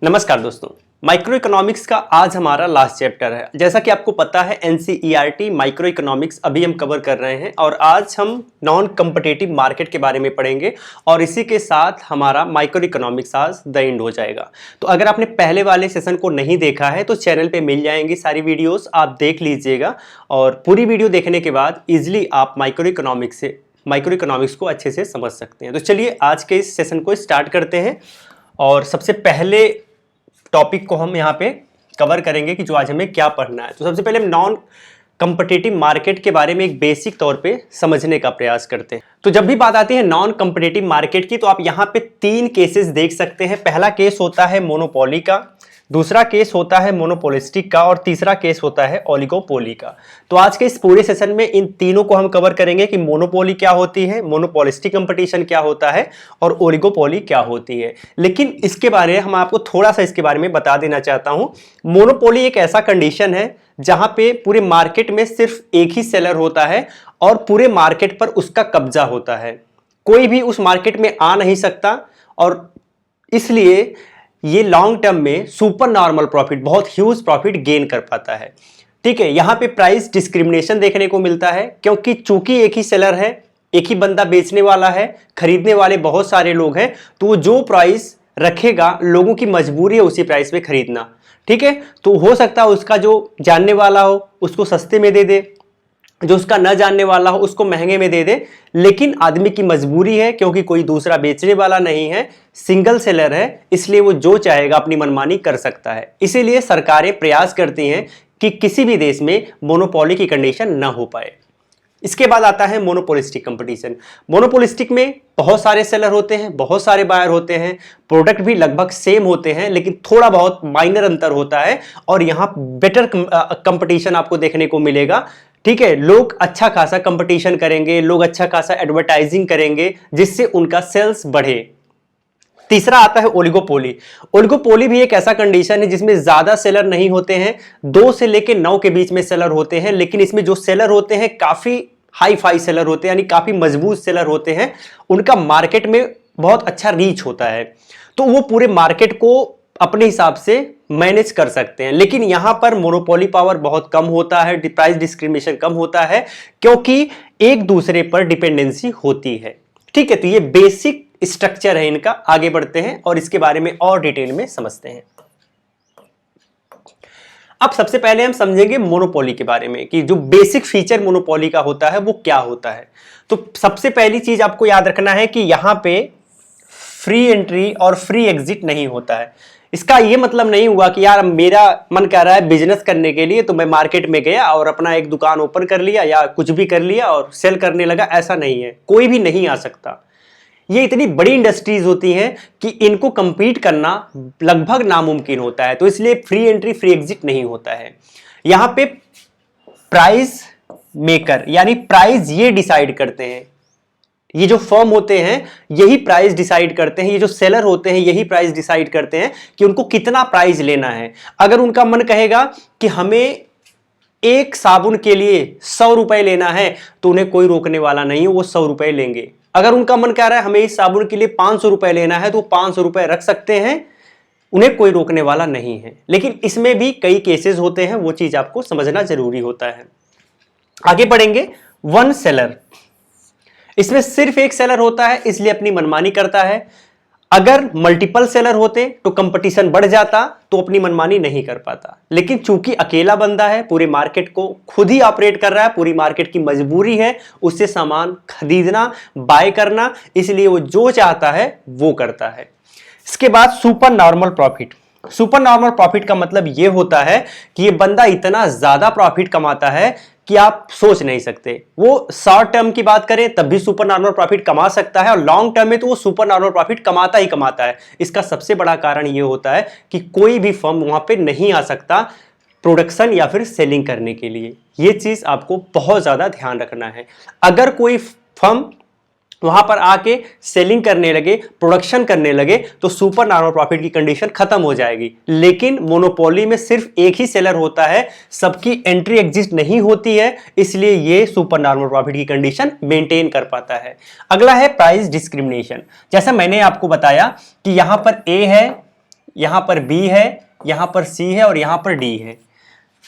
नमस्कार दोस्तों, micro economics का आज हमारा लास्ट चैप्टर है। जैसा कि आपको पता है एनसीईआरटी माइक्रो इकोनॉमिक्स अभी हम कवर कर रहे हैं और आज हम नॉन कम्पिटिटिव मार्केट के बारे में पढ़ेंगे और इसी के साथ हमारा माइक्रो इकोनॉमिक्स आज द एंड हो जाएगा। तो अगर आपने पहले वाले सेशन को नहीं देखा है तो चैनल पे मिल जाएंगी सारी वीडियोस, आप देख लीजिएगा और पूरी वीडियो देखने के बाद ईजिली आप माइक्रो इकोनॉमिक्स को अच्छे से समझ सकते हैं। तो चलिए आज के इस सेशन को स्टार्ट करते हैं और सबसे पहले टॉपिक को हम यहाँ पे कवर करेंगे कि जो आज हमें क्या पढ़ना है। तो सबसे पहले हम नॉन कम्पिटिटिव मार्केट के बारे में एक बेसिक तौर पे समझने का प्रयास करते हैं। तो जब भी बात आती है नॉन कम्पिटिटिव मार्केट की तो आप यहाँ पे 3 केसेस देख सकते हैं। पहला केस होता है मोनोपोली का, दूसरा केस होता है मोनोपोलिस्टिक का और तीसरा केस होता है ओलिगोपोली का। तो आज के इस पूरे सेशन में इन तीनों को हम कवर करेंगे कि मोनोपोली क्या होती है, मोनोपोलिस्टिक कंपटीशन क्या होता है और ओलिगोपोली क्या होती है। लेकिन इसके बारे में हम आपको थोड़ा सा इसके बारे में बता देना चाहता हूं। मोनोपोली एक ऐसा कंडीशन है जहां पे पूरे मार्केट में सिर्फ एक ही सेलर होता है और पूरे मार्केट पर उसका कब्जा होता है, कोई भी उस मार्केट में आ नहीं सकता और इसलिए ये लॉन्ग टर्म में सुपर नॉर्मल प्रॉफिट, बहुत ह्यूज प्रॉफिट गेन कर पाता है। ठीक है, यहां पे प्राइस डिस्क्रिमिनेशन देखने को मिलता है क्योंकि चूंकि एक ही सेलर है, एक ही बंदा बेचने वाला है, खरीदने वाले बहुत सारे लोग हैं, तो वो जो प्राइस रखेगा लोगों की मजबूरी है उसी प्राइस पे खरीदना। ठीक है, तो हो सकता है उसका जो जानने वाला हो उसको सस्ते में दे दे, जो उसका न जानने वाला हो उसको महंगे में दे दे, लेकिन आदमी की मजबूरी है क्योंकि कोई दूसरा बेचने वाला नहीं है, सिंगल सेलर है, इसलिए वो जो चाहेगा अपनी मनमानी कर सकता है। इसीलिए सरकारें प्रयास करती हैं कि किसी भी देश में मोनोपोली की कंडीशन न हो पाए। इसके बाद आता है मोनोपोलिस्टिक कंपटीशन। मोनोपोलिस्टिक में बहुत सारे सेलर होते हैं, बहुत सारे बायर होते हैं, प्रोडक्ट भी लगभग सेम होते हैं लेकिन थोड़ा बहुत माइनर अंतर होता है और यहाँ बेटर कंपटीशन आपको देखने को मिलेगा। ठीक है, लोग अच्छा खासा कंपटीशन करेंगे, लोग अच्छा खासा एडवर्टाइजिंग करेंगे जिससे उनका सेल्स बढ़े। तीसरा आता है ओलिगोपोली। ओलिगोपोली भी एक ऐसा कंडीशन है जिसमें ज्यादा सेलर नहीं होते हैं, 2 से लेकर 9 के बीच में सेलर होते हैं, लेकिन इसमें जो सेलर होते हैं काफी हाई फाई सेलर होते हैं, यानी काफी मजबूत सेलर होते हैं, उनका मार्केट में बहुत अच्छा रीच होता है, तो वो पूरे मार्केट को अपने हिसाब से मैनेज कर सकते हैं। लेकिन यहां पर मोनोपोली पावर बहुत कम होता है, प्राइस डिस्क्रिमिनेशन कम होता है क्योंकि एक दूसरे पर डिपेंडेंसी होती है। ठीक है, तो ये बेसिक स्ट्रक्चर है इनका। आगे बढ़ते हैं और इसके बारे में और डिटेल में समझते हैं। अब सबसे पहले हम समझेंगे मोनोपोली के बारे में कि जो बेसिक फीचर मोनोपोली का होता है वो क्या होता है। तो सबसे पहली चीज आपको याद रखना है कि यहां पे फ्री एंट्री और फ्री एग्जिट नहीं होता है। इसका ये मतलब नहीं हुआ कि यार मेरा मन कर रहा है बिजनेस करने के लिए तो मैं मार्केट में गया और अपना एक दुकान ओपन कर लिया या कुछ भी कर लिया और सेल करने लगा, ऐसा नहीं है। कोई भी नहीं आ सकता। ये इतनी बड़ी इंडस्ट्रीज होती हैं कि इनको कंपीट करना लगभग नामुमकिन होता है, तो इसलिए फ्री एंट्री फ्री एग्जिट नहीं होता है। यहां पे प्राइस मेकर यानी प्राइस ये डिसाइड करते हैं, ये जो फर्म होते हैं यही प्राइस डिसाइड करते हैं, ये जो सेलर होते हैं यही प्राइस डिसाइड करते हैं कि उनको कितना प्राइस लेना है। अगर उनका मन कहेगा कि हमें एक साबुन के लिए 100 रुपए लेना है तो उन्हें कोई रोकने वाला नहीं है, वो 100 रुपए लेंगे। अगर उनका मन कह रहा है हमें इस साबुन के लिए 500 रुपए लेना है तो 500 रुपए रख सकते हैं, उन्हें कोई रोकने वाला नहीं है। लेकिन इसमें भी कई केसेस होते हैं, वो चीज आपको समझना जरूरी होता है। आगे बढ़ेंगे। वन सेलर, इसमें सिर्फ एक सेलर होता है इसलिए अपनी मनमानी करता है। अगर मल्टीपल सेलर होते तो कंपटीशन बढ़ जाता तो अपनी मनमानी नहीं कर पाता, लेकिन चूंकि अकेला बंदा है, पूरे मार्केट को खुद ही ऑपरेट कर रहा है, पूरी मार्केट की मजबूरी है उससे सामान खरीदना, बाय करना, इसलिए वो जो चाहता है वो करता है। इसके बाद super normal profit. Super normal profit का मतलब यह होता है कि ये बंदा इतना ज्यादा प्रॉफिट कमाता है कि आप सोच नहीं सकते। वो शॉर्ट टर्म की बात करें तब भी सुपर नॉर्मल प्रॉफिट कमा सकता है और लॉन्ग टर्म में तो वो सुपर नॉर्मल प्रॉफिट कमाता ही कमाता है। इसका सबसे बड़ा कारण ये होता है कि कोई भी फर्म वहां पे नहीं आ सकता प्रोडक्शन या फिर सेलिंग करने के लिए। ये चीज आपको बहुत ज्यादा ध्यान रखना है। अगर कोई फर्म वहां पर आके सेलिंग करने लगे, प्रोडक्शन करने लगे तो सुपर नॉर्मल प्रॉफिट की कंडीशन खत्म हो जाएगी। लेकिन मोनोपोली में सिर्फ एक ही सेलर होता है, सबकी एंट्री एग्जिट नहीं होती है, इसलिए ये सुपर नॉर्मल प्रॉफिट की कंडीशन मेंटेन कर पाता है। अगला है प्राइस डिस्क्रिमिनेशन। जैसा मैंने आपको बताया कि यहां पर ए है, यहां पर बी है, यहां पर सी है और यहां पर डी है।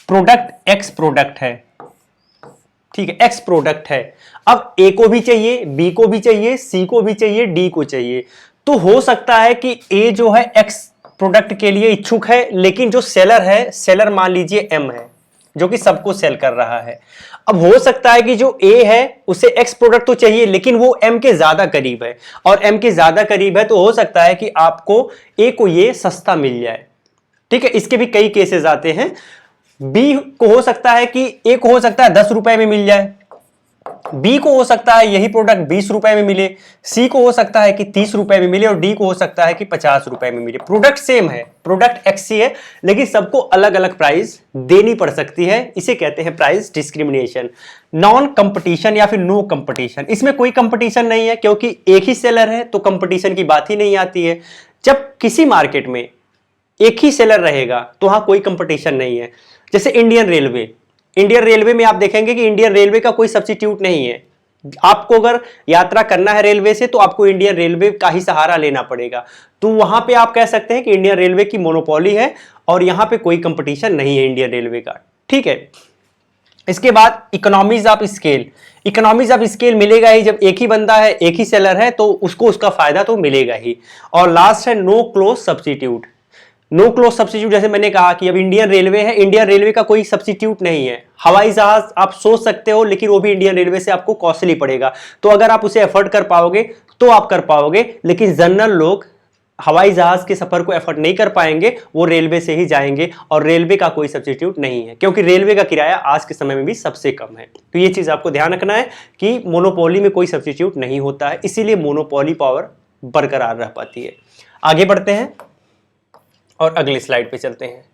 प्रोडक्ट एक्स प्रोडक्ट है, ठीक है, एक्स प्रोडक्ट है। अब ए को भी चाहिए, बी को भी चाहिए, सी को भी चाहिए, डी को चाहिए। तो हो सकता है कि ए जो है एक्स प्रोडक्ट के लिए इच्छुक है, लेकिन जो सेलर है, सेलर मान लीजिए एम है, जो कि सबको सेल कर रहा है। अब हो सकता है कि जो ए है उसे एक्स प्रोडक्ट तो चाहिए, लेकिन वो एम के ज्यादा करीब है, और एम के ज्यादा करीब है तो हो सकता है कि आपको ए को ये सस्ता मिल जाए, ठीक है। इसके भी कई केसेस आते हैं। बी को हो सकता है कि ए को हो सकता है 10 रुपए में मिल जाए, बी को हो सकता है यही प्रोडक्ट 20 रुपए में मिले, सी को हो सकता है कि 30 रुपए में मिले, और डी को हो सकता है कि 50 रुपए में मिले। प्रोडक्ट सेम है, प्रोडक्ट एक्स ही है, लेकिन सबको अलग अलग प्राइस देनी पड़ सकती है। इसे कहते हैं प्राइस डिस्क्रिमिनेशन। नॉन कंपटीशन या फिर नो कंपटीशन, इसमें कोई कंपटीशन नहीं है, क्योंकि एक ही सेलर है तो कंपटीशन की बात ही नहीं आती है। जब किसी मार्केट में एक ही सेलर रहेगा तो वहां कोई कंपटीशन नहीं है। जैसे इंडियन रेलवे, इंडियन रेलवे में आप देखेंगे कि इंडियन रेलवे का कोई सब्स्टिट्यूट नहीं है। आपको अगर यात्रा करना है रेलवे से तो आपको इंडियन रेलवे का ही सहारा लेना पड़ेगा। तो वहां पे आप कह सकते हैं कि इंडियन रेलवे की मोनोपोली है और यहां पे कोई कंपटीशन नहीं है इंडियन रेलवे का, ठीक है। इसके बाद economies of scale, economies of scale मिलेगा ही जब एक ही बंदा है, एक ही सेलर है, तो उसको उसका फायदा तो मिलेगा ही। और लास्ट है no close substitute. No close substitute, जैसे मैंने कहा कि अब इंडियन रेलवे है, इंडियन रेलवे का कोई सब्स्टिट्यूट नहीं है। हवाई जहाज आप सोच सकते हो, लेकिन वो भी इंडियन रेलवे से आपको कॉस्टली पड़ेगा। तो अगर आप उसे एफर्ट कर पाओगे तो आप कर पाओगे, लेकिन जनरल लोग हवाई जहाज के सफर को एफर्ट नहीं कर पाएंगे, वो रेलवे से ही जाएंगे। और रेलवे का कोई सब्स्टिट्यूट नहीं है, क्योंकि रेलवे का किराया आज के समय में भी सबसे कम है। तो ये चीज आपको ध्यान रखना है कि मोनोपोली में कोई सब्स्टिट्यूट नहीं होता है, इसीलिए मोनोपोली पावर बरकरार रह पाती है। आगे बढ़ते हैं और अगली स्लाइड पे चलते हैं।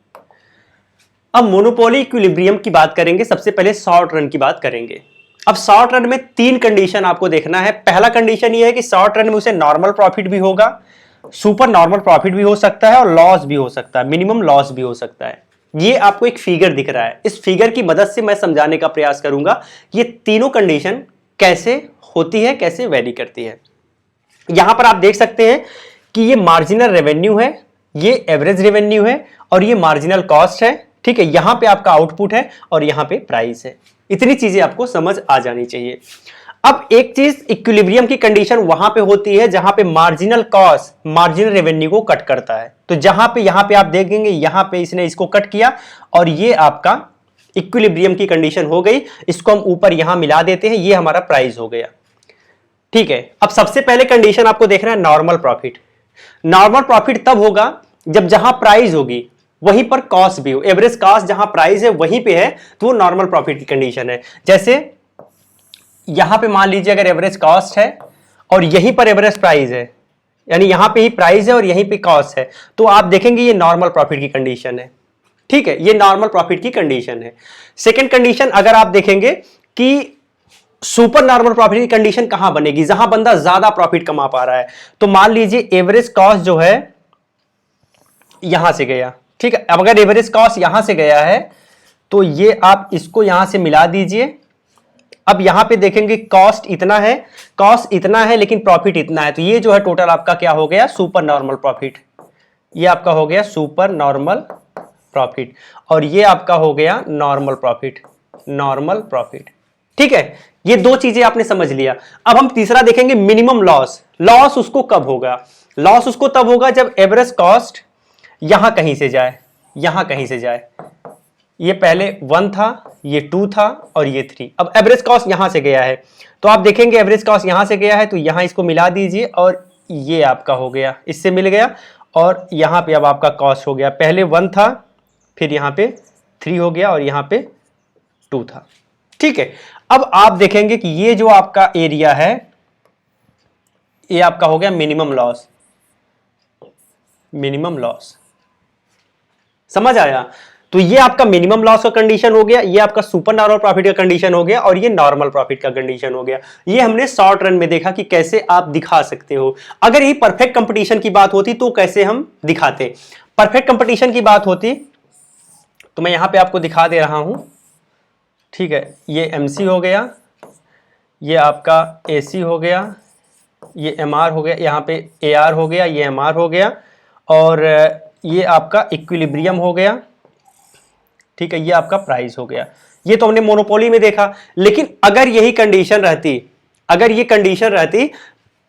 अब मोनोपोली इक्विलिब्रियम की बात करेंगे। सबसे पहले शॉर्ट रन की बात करेंगे। अब शॉर्ट रन में 3 कंडीशन आपको देखना है। पहला कंडीशन ये है कि शॉर्ट रन में उसे नॉर्मल प्रॉफिट भी होगा, सुपर नॉर्मल प्रॉफिट भी हो सकता है, और लॉस भी हो सकता है, मिनिमम लॉस भी हो सकता है। ये आपको एक फिगर दिख रहा है, इस फिगर की मदद से मैं समझाने का प्रयास करूंगा ये तीनों कंडीशन कैसे होती है, कैसे वेरी करती है। यहां पर आप देख सकते हैं कि ये मार्जिनल रेवेन्यू है, ये एवरेज रेवेन्यू है, और ये मार्जिनल कॉस्ट है, ठीक है। यहां पे आपका आउटपुट है और यहां पे प्राइस है। इतनी चीजें आपको समझ आ जानी चाहिए। अब एक चीज, इक्विलिब्रियम की कंडीशन वहां पे होती है जहां पे मार्जिनल कॉस्ट मार्जिनल रेवेन्यू को कट करता है। तो जहां पे यहां पे आप देखेंगे, यहां पे इसने इसको कट किया और ये आपका इक्विलिब्रियम की कंडीशन हो गई। इसको हम ऊपर यहां मिला देते हैं, ये हमारा प्राइस हो गया, ठीक है। अब सबसे पहले कंडीशन आपको देखना है नॉर्मल प्रॉफिट। नॉर्मल प्रॉफिट तब होगा जब जहां प्राइस होगी वहीं पर कॉस्ट भी हो। एवरेज कॉस्ट जहां प्राइस है वहीं पे है तो वो नॉर्मल प्रॉफिट की कंडीशन है। जैसे यहां पे मान लीजिए अगर एवरेज कॉस्ट है और यहीं पर एवरेज प्राइस है, यानी यहां पे ही प्राइस है और यहीं पे कॉस्ट है, तो आप देखेंगे ये नॉर्मल प्रॉफिट की कंडीशन है, ठीक है। ये नॉर्मल प्रॉफिट की कंडीशन है। सेकेंड कंडीशन अगर आप देखेंगे कि सुपर नॉर्मल प्रॉफिट की कंडीशन कहां बनेगी, जहां बंदा ज्यादा प्रॉफिट कमा पा रहा है। तो मान लीजिए एवरेज कॉस्ट जो है यहां से गया, ठीक है। अब अगर एवरेज कॉस्ट यहां से गया है तो ये आप इसको यहां से मिला दीजिए। अब यहां पे देखेंगे कॉस्ट इतना है, कॉस्ट इतना है, लेकिन प्रॉफिट इतना है, तो ये जो है टोटल आपका क्या हो गया, सुपर नॉर्मल प्रॉफिट। ये आपका हो गया सुपर नॉर्मल प्रॉफिट, और ये आपका हो गया नॉर्मल प्रॉफिट, नॉर्मल प्रॉफिट, ठीक है। ये दो चीजें आपने समझ लिया। अब हम तीसरा देखेंगे मिनिमम लॉस। लॉस उसको कब होगा, लॉस उसको तब होगा जब एवरेज कॉस्ट यहां कहीं से जाए, यहां कहीं से जाए। ये पहले 1 था, ये 2 था और ये 3। अब एवरेज कॉस्ट यहां से गया है, तो आप देखेंगे एवरेज कॉस्ट यहां से गया है, तो यहां इसको मिला दीजिए और ये आपका हो गया, इससे मिल गया, और यहां पे अब आपका कॉस्ट हो गया। पहले 1 था, फिर यहां पे 3 हो गया और यहां पे 2 था, ठीक है। अब आप देखेंगे कि ये जो आपका एरिया है ये आपका हो गया मिनिमम लॉस, मिनिमम लॉस, समझ आया। तो ये आपका मिनिमम लॉस का कंडीशन हो गया, ये आपका सुपर नॉर्मल प्रॉफिट का कंडीशन हो गया, और ये नॉर्मल प्रॉफिट का कंडीशन हो गया। ये हमने शॉर्ट रन में देखा कि कैसे आप दिखा सकते हो। अगर ये परफेक्ट कंपटीशन की बात होती तो कैसे हम दिखाते। परफेक्ट कंपटीशन की बात होती तो मैं यहां पे आपको दिखा दे रहा हूं, ठीक है। ये MC हो गया, ये आपका AC हो गया, ये MR हो गया, यहाँ पे AR हो गया, ये MR हो गया, और ये आपका इक्विलिब्रियम हो गया, ठीक है, ये आपका प्राइस हो गया। ये तो हमने मोनोपोली में देखा, लेकिन अगर यही कंडीशन रहती, अगर ये कंडीशन रहती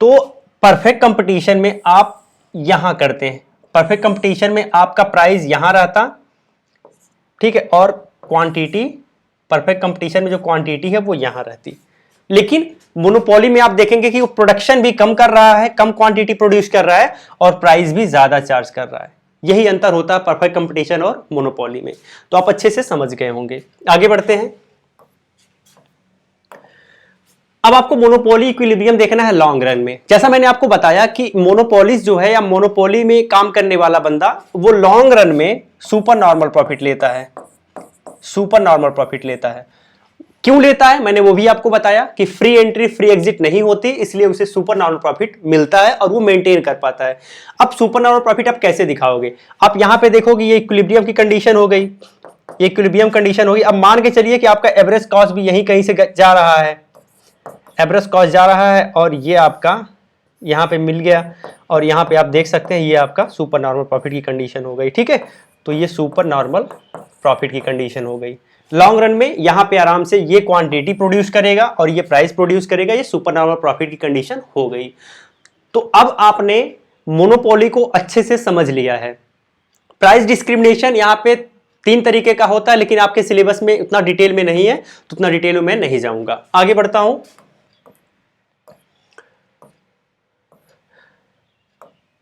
तो परफेक्ट कंपटीशन में आप यहां करते हैं, परफेक्ट कंपटीशन में आपका प्राइस यहां रहता, ठीक है, और क्वांटिटी, परफेक्ट कंपटीशन में जो क्वांटिटी है वो यहां रहती। लेकिन मोनोपोली में आप देखेंगे कि वो प्रोडक्शन भी कम कर रहा है, कम क्वांटिटी प्रोड्यूस कर रहा है और प्राइस भी ज्यादा चार्ज कर रहा है। यही अंतर होता है परफेक्ट कंपटीशन और मोनोपोली में। तो आप अच्छे से समझ गए होंगे। आगे बढ़ते हैं। अब आपको मोनोपोली इक्विलिब्रियम देखना है लॉन्ग रन में। जैसा मैंने आपको बताया कि मोनोपोलिस जो है या मोनोपोली में काम करने वाला बंदा वो लॉन्ग रन में सुपर नॉर्मल प्रॉफिट लेता है, सुपर नॉर्मल प्रॉफिट लेता है। क्यों लेता है मैंने वो भी आपको बताया कि फ्री एंट्री फ्री एग्जिट नहीं होती, इसलिए उसे सुपर नॉर्मल प्रॉफिट मिलता है और वो मेंटेन कर पाता है। अब सुपर नॉर्मल प्रॉफिट आप कैसे दिखाओगे? आप यहां पे देखोगे ये इक्विलिब्रियम की कंडीशन हो गई, ये इक्विलिब्रियम कंडीशन होगी। अब मान के चलिए कि आपका एवरेज कॉस्ट भी यहीं कहीं से जा रहा है, एवरेज कॉस्ट जा रहा है और ये आपका यहाँ पे मिल गया और यहाँ पे आप देख सकते हैं ये आपका सुपर नॉर्मल प्रॉफिट की कंडीशन हो गई, ठीक है। तो ये सुपर नॉर्मल प्रॉफिट की कंडीशन हो गई। लॉन्ग रन में यहाँ पे आराम से ये क्वांटिटी प्रोड्यूस करेगा और ये प्राइस प्रोड्यूस करेगा, ये सुपर नॉर्मल प्रॉफिट की कंडीशन हो गई। तो अब आपने मोनोपोली को अच्छे से समझ लिया है। प्राइस डिस्क्रिमिनेशन यहाँ पे 3 तरीके का होता है, लेकिन आपके सिलेबस में उतना डिटेल में नहीं है, तो उतना डिटेल में मैं नहीं जाऊंगा। आगे बढ़ता हूं।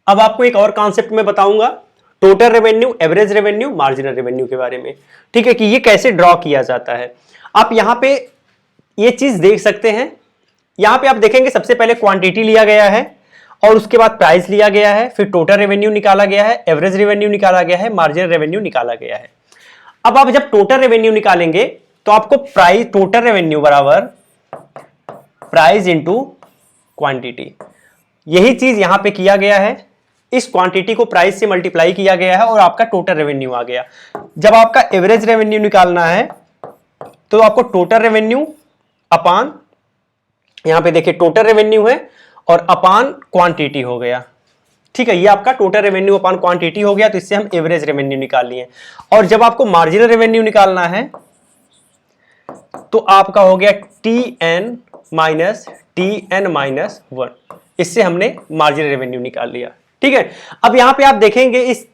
अब आपको एक और कॉन्सेप्ट में बताऊंगा, total revenue, average revenue, marginal revenue के बारे में, ठीक है, कि ये कैसे ड्रॉ किया जाता है। आप यहां पे ये चीज देख सकते हैं। यहां पे आप देखेंगे सबसे पहले क्वांटिटी लिया गया है और उसके बाद प्राइस लिया गया है, फिर टोटल रेवेन्यू निकाला गया है, एवरेज रेवेन्यू निकाला गया है, मार्जिनल रेवेन्यू निकाला गया है। अब आप जब टोटल रेवेन्यू निकालेंगे तो आपको प्राइस, टोटल रेवेन्यू बराबर प्राइस इंटू क्वांटिटी, यही चीज यहां पे किया गया है। इस क्वांटिटी को प्राइस से मल्टीप्लाई किया गया है और आपका टोटल रेवेन्यू आ गया। जब आपका एवरेज रेवेन्यू निकालना है तो आपको टोटल रेवेन्यू अपान, यहां पे देखिए टोटल रेवेन्यू है और अपान क्वांटिटी हो गया, ठीक है। ये आपका टोटल रेवेन्यू अपान क्वांटिटी हो गया, तो इससे हम एवरेज रेवेन्यू निकाल लिए। और जब आपको मार्जिनल रेवेन्यू निकालना है तो आपका हो गया TN माइनस TN-1, इससे हमने मार्जिनल रेवेन्यू निकाल लिया, ठीक है। अब यहां पे आप देखेंगे इस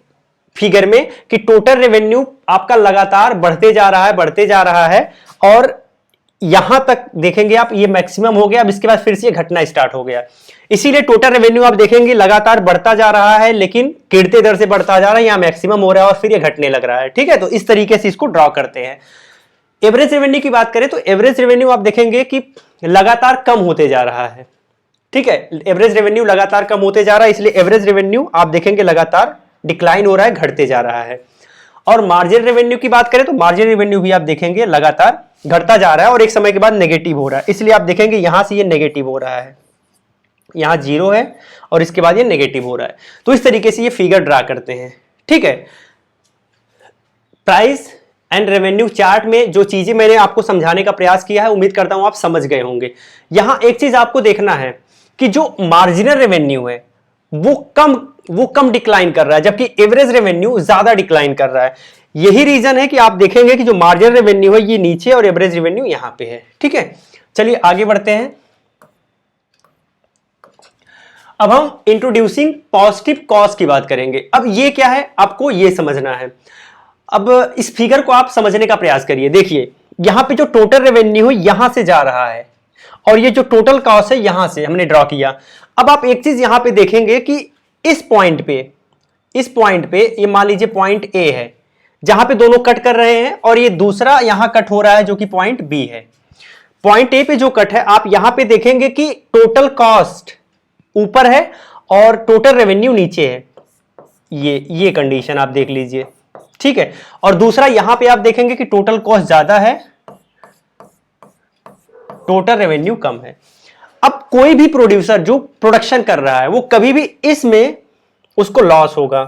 फिगर में कि टोटल रेवेन्यू आपका लगातार बढ़ते जा रहा है, बढ़ते जा रहा है और यहां तक देखेंगे आप ये मैक्सिमम हो गया। अब इसके बाद फिर से ये घटना स्टार्ट हो गया, इसीलिए टोटल रेवेन्यू आप देखेंगे लगातार बढ़ता जा रहा है, लेकिन गिरते दर से बढ़ता जा रहा है, यहां मैक्सिमम हो रहा है और फिर ये घटने लग रहा है, ठीक है। तो इस तरीके से इसको ड्रॉ करते हैं। एवरेज रेवेन्यू की बात करें तो एवरेज रेवेन्यू आप देखेंगे कि लगातार कम होते जा रहा है, ठीक है। एवरेज रेवेन्यू लगातार कम होते जा रहा है, इसलिए एवरेज रेवेन्यू आप देखेंगे लगातार डिक्लाइन हो रहा है, घटते जा रहा है। और मार्जिनल रेवेन्यू की बात करें तो मार्जिनल रेवेन्यू भी आप देखेंगे लगातार घटता जा रहा है और एक समय के बाद नेगेटिव हो रहा है, इसलिए आप देखेंगे यहां से ये नेगेटिव हो रहा है, यहां 0 है और इसके बाद ये नेगेटिव हो रहा है। तो इस तरीके से ये फिगर ड्रा करते हैं, ठीक है। प्राइस एंड रेवेन्यू चार्ट में जो चीजें मैंने आपको समझाने का प्रयास किया है, उम्मीद करता हूं आप समझ गए होंगे। यहां एक चीज आपको देखना है कि जो मार्जिनल रेवेन्यू है वो कम डिक्लाइन कर रहा है, जबकि एवरेज रेवेन्यू ज्यादा डिक्लाइन कर रहा है। यही रीजन है कि आप देखेंगे कि जो मार्जिनल रेवेन्यू है ये नीचे और एवरेज रेवेन्यू यहां पे है, ठीक है। चलिए आगे बढ़ते हैं। अब हम इंट्रोड्यूसिंग पॉजिटिव कॉस्ट की बात करेंगे। अब ये क्या है आपको ये समझना है। अब इस फिगर को आप समझने का प्रयास करिए। देखिए यहां पे जो टोटल रेवेन्यू है यहां से जा रहा है और ये जो टोटल कॉस्ट है यहां से हमने ड्रॉ किया। अब आप एक चीज यहां पे देखेंगे कि इस पॉइंट पे ये मान लीजिए पॉइंट A है जहां पे दोनों कट कर रहे हैं और ये दूसरा यहां कट हो रहा है जो कि पॉइंट B है। पॉइंट A पे जो कट है आप यहां पे देखेंगे कि टोटल कॉस्ट ऊपर है और टोटल रेवेन्यू नीचे है, ये कंडीशन आप देख लीजिए, ठीक है। और दूसरा यहां पे आप देखेंगे कि टोटल कॉस्ट ज्यादा है, टोटल रेवेन्यू कम है। अब कोई भी प्रोड्यूसर जो प्रोडक्शन कर रहा है वो कभी भी इसमें उसको लॉस होगा,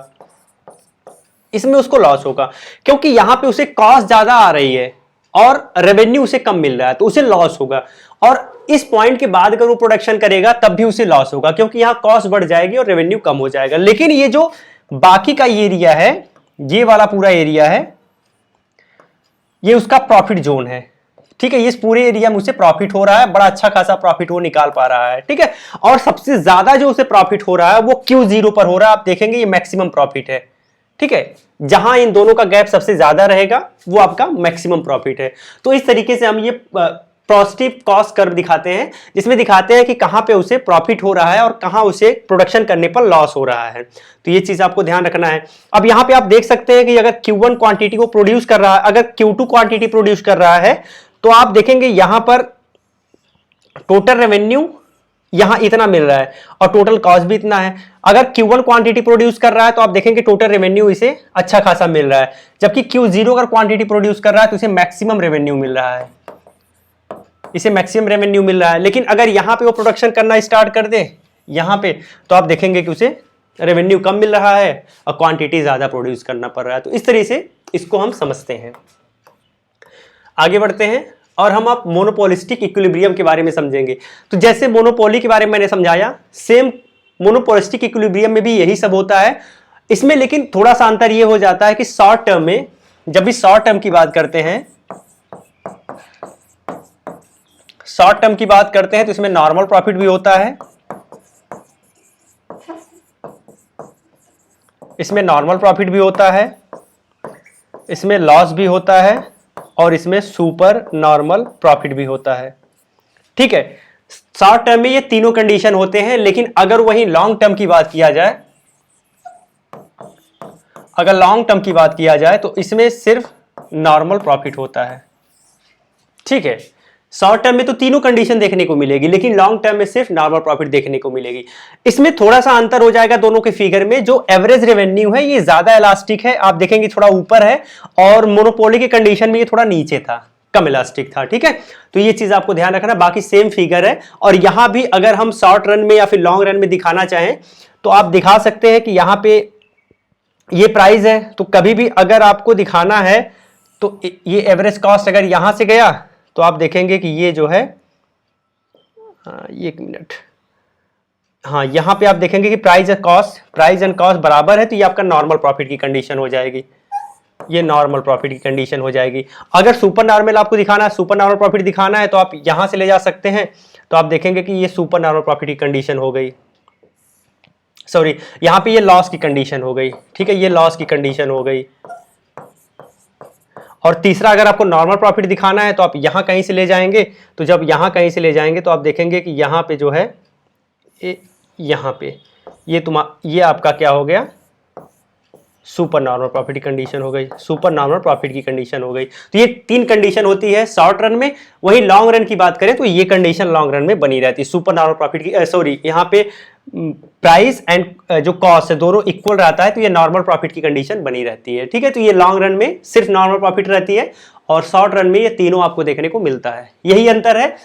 इसमें उसको लॉस होगा, क्योंकि यहां पे उसे कॉस्ट ज्यादा आ रही है और रेवेन्यू उसे कम मिल रहा है, तो उसे लॉस होगा। और इस पॉइंट के बाद अगर वो प्रोडक्शन करेगा तब भी उसे लॉस होगा, क्योंकि यहां कॉस्ट बढ़ जाएगी और रेवेन्यू कम हो जाएगा। लेकिन ये जो बाकी का ये एरिया है, ये वाला पूरा एरिया है, ये उसका प्रॉफिट जोन है। ठीक है, ये इस पूरे एरिया में उसे प्रॉफिट हो रहा है, बड़ा अच्छा खासा प्रॉफिट वो निकाल पा रहा है। ठीक है, और सबसे ज्यादा जो उसे प्रॉफिट हो रहा है वो Q0 पर हो रहा है। आप देखेंगे ये मैक्सिमम प्रॉफिट है। ठीक है, जहां इन दोनों का गैप सबसे ज्यादा रहेगा वो आपका मैक्सिमम प्रॉफिट है। तो इस तरीके से हम ये पॉजिटिव कॉस्ट कर्व दिखाते हैं, जिसमें दिखाते हैं कि कहां पे उसे प्रॉफिट हो रहा है और कहां उसे प्रोडक्शन करने पर लॉस हो रहा है। तो ये चीज आपको ध्यान रखना है। अब यहां पे आप देख सकते हैं कि अगर Q1 क्वांटिटी को प्रोड्यूस कर रहा है, अगर Q2 क्वांटिटी प्रोड्यूस कर रहा है, तो आप देखेंगे यहां पर टोटल रेवेन्यू यहां इतना मिल रहा है और टोटल कॉस्ट भी इतना है। अगर Q1 क्वांटिटी प्रोड्यूस कर रहा है तो आप देखेंगे टोटल रेवेन्यू इसे अच्छा खासा मिल रहा है, जबकि Q0 अगर क्वांटिटी प्रोड्यूस कर रहा है तो इसे मैक्सिमम रेवेन्यू मिल रहा है, इसे मैक्सिमम रेवेन्यू मिल रहा है। लेकिन अगर यहां पे वो प्रोडक्शन करना स्टार्ट कर दे यहां पे, तो आप देखेंगे कि उसे रेवेन्यू कम मिल रहा है और क्वांटिटी ज्यादा प्रोड्यूस करना पड़ रहा है। तो इस तरीके से इसको हम समझते हैं। आगे बढ़ते हैं और हम आप मोनोपोलिस्टिक इक्विलिब्रियम के बारे में समझेंगे। तो जैसे मोनोपोली के बारे में मैंने समझाया, सेम मोनोपोलिस्टिक इक्विलिब्रियम में भी यही सब होता है। इसमें लेकिन थोड़ा सा अंतर यह हो जाता है कि शॉर्ट टर्म में, जब भी शॉर्ट टर्म की बात करते हैं, शॉर्ट टर्म की बात करते हैं तो इसमें नॉर्मल प्रॉफिट भी होता है, इसमें नॉर्मल प्रॉफिट भी होता है, इसमें लॉस भी होता है और इसमें सुपर नॉर्मल प्रॉफिट भी होता है। ठीक है, शॉर्ट टर्म में ये तीनों कंडीशन होते हैं। लेकिन अगर वही लॉन्ग टर्म की बात किया जाए, अगर लॉन्ग टर्म की बात किया जाए तो इसमें सिर्फ नॉर्मल प्रॉफिट होता है। ठीक है, शॉर्ट टर्म में तो तीनों कंडीशन देखने को मिलेगी, लेकिन लॉन्ग टर्म में सिर्फ नॉर्मल प्रॉफिट देखने को मिलेगी। इसमें थोड़ा सा अंतर हो जाएगा दोनों के फिगर में। जो एवरेज रेवेन्यू है ये ज्यादा इलास्टिक है, आप देखेंगे थोड़ा ऊपर है, और मोनोपोली के कंडीशन में ये थोड़ा नीचे था, कम इलास्टिक था। ठीक है, तो ये चीज आपको ध्यान रखना। बाकी सेम फिगर है, और यहां भी अगर हम शॉर्ट रन में या फिर लॉन्ग रन में दिखाना चाहें तो आप दिखा सकते हैं कि यहां पे ये प्राइस है, तो कभी भी अगर आपको दिखाना है तो ये एवरेज कॉस्ट अगर यहां से गया तो आप देखेंगे कि ये जो है, एक मिनट, हाँ यहां पे आप देखेंगे कि प्राइस एंड कॉस्ट बराबर है, तो ये आपका नॉर्मल प्रॉफिट की कंडीशन हो जाएगी, ये नॉर्मल प्रॉफिट की कंडीशन हो जाएगी। अगर सुपर नॉर्मल आपको दिखाना है, सुपर नॉर्मल प्रॉफिट दिखाना है, तो आप यहां से ले जा सकते हैं, तो आप देखेंगे कि ये सुपर नॉर्मल प्रॉफिट की कंडीशन हो गई, सॉरी यहां पे ये लॉस की कंडीशन हो गई। ठीक है, ये लॉस की कंडीशन हो गई। और तीसरा, अगर आपको नॉर्मल प्रॉफिट दिखाना है तो आप यहां कहीं से ले जाएंगे, तो जब यहां कहीं से ले जाएंगे तो आप देखेंगे कि यहां पे जो है, यहां पे ये आपका क्या हो गया, सुपर नॉर्मल प्रॉफिट की कंडीशन हो गई, सुपर नॉर्मल प्रॉफिट की कंडीशन हो गई। तो ये तीन कंडीशन होती है शॉर्ट रन में। वही लॉन्ग रन की बात करें तो ये कंडीशन लॉन्ग रन में बनी रहती है, सुपर नॉर्मल प्रॉफिट की, सॉरी यहाँ पे प्राइस एंड जो कॉस्ट है दोनों इक्वल रहता है, तो ये नॉर्मल प्रॉफिट की कंडीशन बनी रहती है। ठीक है, तो ये लॉन्ग रन में सिर्फ नॉर्मल प्रॉफिट रहती है और शॉर्ट रन में ये तीनों आपको देखने को मिलता है। यही अंतर है।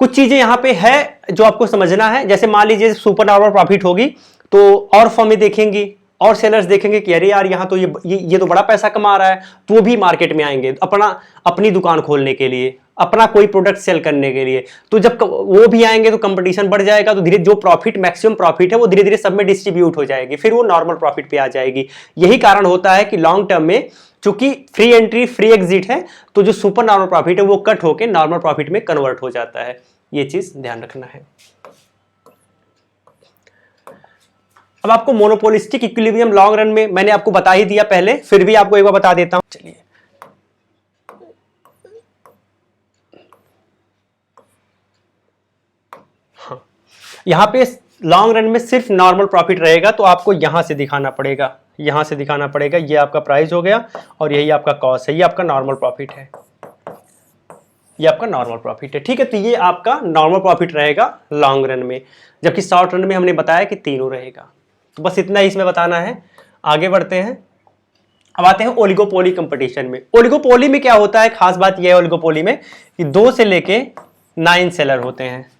कुछ चीजें यहाँ पे है जो आपको समझना है। जैसे मान लीजिए सुपर नॉर्मल प्रॉफिट होगी तो और फर्में देखेंगी और सेलर्स देखेंगे कि अरे यार यहाँ तो ये तो बड़ा पैसा कमा रहा है, तो वो भी मार्केट में आएंगे अपनी दुकान खोलने के लिए, अपना कोई प्रोडक्ट सेल करने के लिए। तो जब वो भी आएंगे तो कंपटीशन बढ़ जाएगा, तो धीरे जो प्रॉफिट मैक्सिमम प्रॉफिट है वो धीरे धीरे सब में डिस्ट्रीब्यूट हो जाएगी, फिर वो नॉर्मल प्रॉफिट पे आ जाएगी। यही कारण होता है कि लॉन्ग टर्म में चूंकि फ्री एंट्री फ्री एग्जिट है, तो जो सुपर नॉर्मल प्रॉफिट है वो कट होकर नॉर्मल प्रॉफिट में कन्वर्ट हो जाता है। ये चीज ध्यान रखना है। अब आपको मोनोपोलिस्टिक इक्विलिब्रियम लॉन्ग रन में मैंने आपको बता ही दिया पहले, फिर भी आपको एक बार बता देता हूं। चलिए, हाँ यहां पे लॉन्ग रन में सिर्फ नॉर्मल प्रॉफिट रहेगा, तो आपको यहां से दिखाना पड़ेगा, यहां से दिखाना पड़ेगा। ये आपका प्राइस हो गया और यही आपका कॉस्ट है, ये आपका नॉर्मल प्रॉफिट है, ये आपका नॉर्मल प्रॉफिट है। ठीक है, तो ये आपका नॉर्मल प्रॉफिट रहेगा लॉन्ग रन में, जबकि शॉर्ट रन में हमने बताया कि तीनों रहेगा। तो बस इतना ही इसमें बताना है। आगे बढ़ते हैं। अब आते हैं ओलिगोपोली कंपटीशन में। ओलिगोपोली में क्या होता है, खास बात यह है ओलिगोपोली में कि 2 से लेके 9 सेलर होते हैं,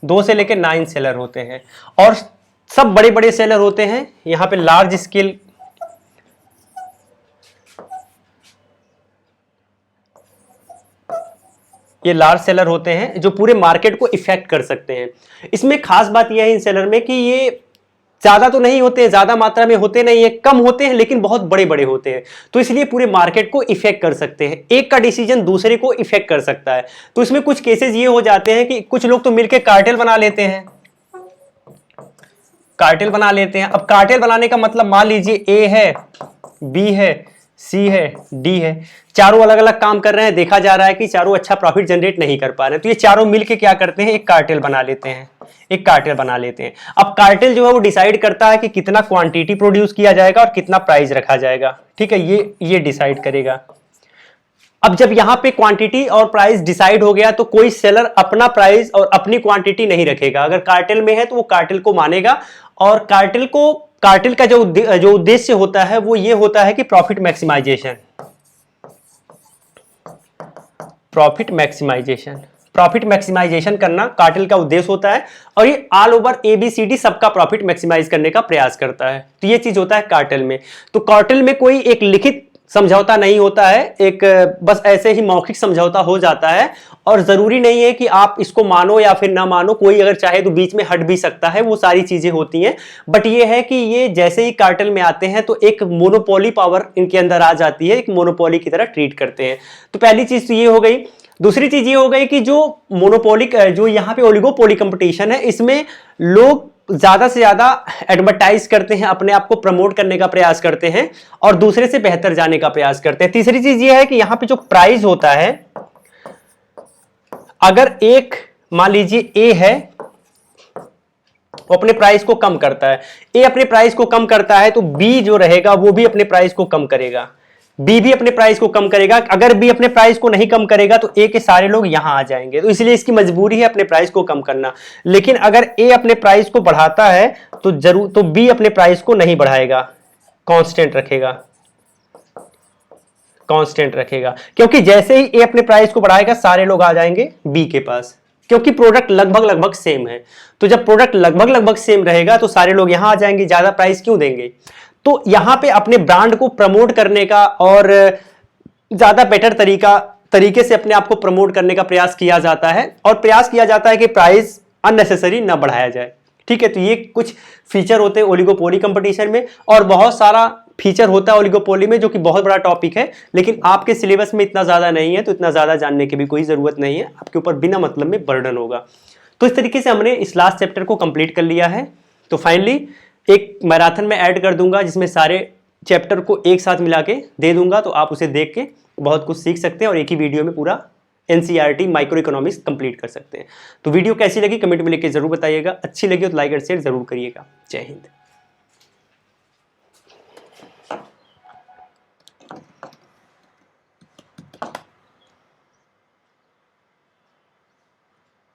2 से लेके 9 सेलर होते हैं और सब बड़े बड़े सेलर होते हैं। यहां पे लार्ज स्केल ये लार्ज सेलर होते हैं जो पूरे मार्केट को इफेक्ट कर सकते हैं। इसमें खास बात यह है इन सेलर में कि ये ज्यादा तो नहीं होते, ज्यादा मात्रा में होते नहीं है, कम होते हैं लेकिन बहुत बड़े बड़े होते हैं। तो इसलिए पूरे मार्केट को इफेक्ट कर सकते हैं, एक का डिसीजन दूसरे को इफेक्ट कर सकता है। तो इसमें कुछ केसेस ये हो जाते हैं कि कुछ लोग तो मिलकर कार्टेल बना लेते हैं, कार्टेल बना लेते हैं। अब कार्टेल बनाने का मतलब मान लीजिए ए है, बी है, सी है, डी है, चारों अलग अलग काम कर रहे हैं, देखा जा रहा है कि चारों अच्छा प्रॉफिट जनरेट नहीं कर पा रहे हैं, तो ये चारों मिलके क्या करते हैं, एक कार्टेल बना लेते हैं, एक कार्टेल बना लेते हैं। अब कार्टेल जो है वो डिसाइड करता है कि कितना क्वांटिटी प्रोड्यूस किया जाएगा और कितना प्राइस रखा जाएगा, ठीक है, ये डिसाइड करेगा। अब जब यहां पे क्वांटिटी और प्राइस डिसाइड हो गया तो कोई सेलर अपना प्राइस और अपनी क्वांटिटी नहीं रखेगा। अगर कार्टेल में है तो वो कार्टेल को मानेगा, और कार्टेल का जो उद्देश्य होता है वो ये होता है कि प्रॉफिट मैक्सिमाइजेशन, प्रॉफिट मैक्सिमाइजेशन करना कार्टेल का उद्देश्य होता है, और ये ऑल ओवर ABCD सबका प्रॉफिट मैक्सिमाइज करने का प्रयास करता है। तो ये चीज होता है कार्टेल में। तो कार्टेल में कोई एक लिखित समझौता नहीं होता है, एक बस ऐसे ही मौखिक समझौता हो जाता है, और जरूरी नहीं है कि आप इसको मानो या फिर ना मानो, कोई अगर चाहे तो बीच में हट भी सकता है, वो सारी चीजें होती हैं। बट ये है कि ये जैसे ही कार्टेल में आते हैं तो एक मोनोपोली पावर इनके अंदर आ जाती है, एक मोनोपोली की तरह ट्रीट करते हैं। तो पहली चीज तो ये हो गई। दूसरी चीज ये हो गई कि जो मोनोपोलिक, जो यहाँ पे ओलिगोपोली कंपटीशन है, इसमें लोग ज्यादा से ज्यादा एडवर्टाइज करते हैं, अपने आप को प्रमोट करने का प्रयास करते हैं और दूसरे से बेहतर जाने का प्रयास करते हैं। तीसरी चीज ये है कि यहां पे जो प्राइस होता है, अगर एक मान लीजिए ए है, वो अपने प्राइस को कम करता है, ए अपने प्राइस को कम करता है, तो बी जो रहेगा वो भी अपने प्राइस को कम करेगा, बी भी अपने प्राइस को कम करेगा। अगर बी अपने प्राइस को नहीं कम करेगा तो ए के सारे लोग यहां आ जाएंगे, तो इसलिए इसकी मजबूरी है अपने प्राइस को कम करना। लेकिन अगर ए अपने प्राइस को बढ़ाता है तो बी अपने प्राइस को नहीं बढ़ाएगा, कांस्टेंट रखेगा, क्योंकि जैसे ही ए अपने प्राइस को बढ़ाएगा सारे लोग आ जाएंगे बी के पास, क्योंकि प्रोडक्ट लगभग सेम है। तो जब प्रोडक्ट लगभग सेम रहेगा तो सारे लोग यहां आ जाएंगे, ज्यादा प्राइस क्यों देंगे। तो यहां पे अपने ब्रांड को प्रमोट करने का और ज्यादा बेटर तरीके से अपने आप को प्रमोट करने का प्रयास किया जाता है, और प्रयास किया जाता है कि प्राइस अननेसेसरी ना बढ़ाया जाए, ठीक है। तो ये कुछ फीचर होते हैं ओलिगोपोली कंपटीशन में, और बहुत सारा फीचर होता है ओलिगोपोली में, जो कि बहुत बड़ा टॉपिक है, लेकिन आपके सिलेबस में इतना ज्यादा नहीं है, तो इतना ज्यादा जानने की भी कोई जरूरत नहीं है, आपके ऊपर बिना मतलब में बर्डन होगा। तो इस तरीके से हमने इस लास्ट चैप्टर को कंप्लीट कर लिया है। तो फाइनली एक मैराथन में ऐड कर दूंगा जिसमें सारे चैप्टर को एक साथ मिला के दे दूंगा, तो आप उसे देख के बहुत कुछ सीख सकते हैं और एक ही वीडियो में पूरा NCERT माइक्रो इकोनॉमिक्स कंप्लीट कर सकते हैं। तो वीडियो कैसी लगी कमेंट में लिख के जरूर बताइएगा, अच्छी लगी तो लाइक और शेयर जरूर करिएगा। जय हिंद।